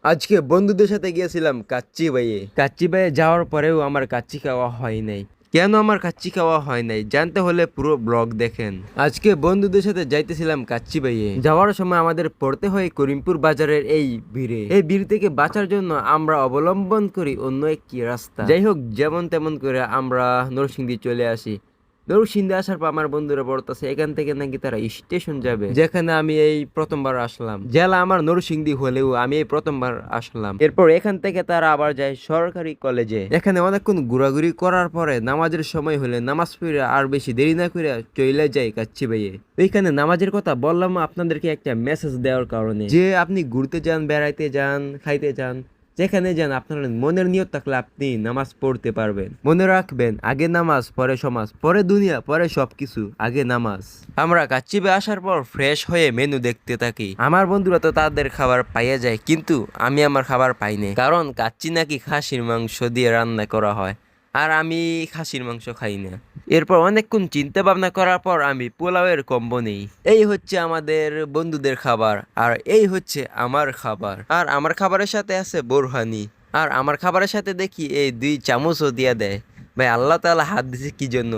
আজকে বন্ধুদের সাথে গিয়েছিলাম কাচ্চি বাইয়ে। কাচ্চি বাইয়ে যাওয়ার পরেও আমার কাচ্চি খাওয়া হয় নাই। কেন আমার কাচ্চি খাওয়া হয় নাই জানতে হলে পুরো ব্লগ দেখেন। আজকে বন্ধুদের সাথে যাইতেছিলাম কাচ্চি বাইয়ে। যাওয়ার সময় আমাদের পড়তে হয় করিমপুর বাজারের এই ভিড়ে। এই ভিড় থেকে বাঁচার জন্য আমরা অবলম্বন করি অন্য একটি রাস্তা। যাই হোক, যেমন তেমন করে আমরা নরসিংদী চলে আসি। নরসিংদী আসার পর আমার বন্ধুরা বলতেছে এখান থেকে নাকি তারা স্টেশন যাবে, যেখানে আমি এই প্রথমবার আসলাম। জেলা আমার নরসিংদী হলেও আমি এই প্রথমবার আসলাম। এরপর এখান থেকে তারা আবার যায় সরকারি কলেজে। এখানে অনেকক্ষণ ঘোরাঘুরি করার পরে নামাজের সময় হলে নামাজ পড়ে আর বেশি দেরি না করে চলে যায় কাচ্চি ভাইয়ে। ওইখানে নামাজের কথা বললাম আপনাদেরকে একটা মেসেজ দেওয়ার কারণে, যে আপনি ঘুরতে যান, বেড়াইতে যান, খাইতে যান, যেখানে যান আপনার মনের নিয়ত থাকলে আপনি নামাজ পড়তে পারবেন। মনে রাখবেন, আগে নামাজ পরে সমাজ, পরে দুনিয়া, পরে সবকিছু, আগে নামাজ। আমরা কাচ্চিবে আসার পর ফ্রেশ হয়ে মেনু দেখতে থাকি। আমার বন্ধুরা তো তাদের খাবার পাইয়া যায়, কিন্তু আমি আমার খাবার পাই না, কারণ কাচ্চি নাকি খাসির মাংস দিয়ে রান্না করা হয়, আর আমি খাসির মাংস খাই না। এরপর অনেকক্ষণ চিন্তা ভাবনা করার পর আমি পোলাওয়ের কম্বো নেই। এই হচ্ছে আমাদের বন্ধুদের খাবার, আর এই হচ্ছে আমার খাবার। আর আমার খাবারের সাথে আছে বোরহানি, আর আমার খাবারের সাথে দেখি এই 2 চামচও দিয়া দেয়। ভাই, আল্লাহ তাআলা হাত দিছে কি জন্য?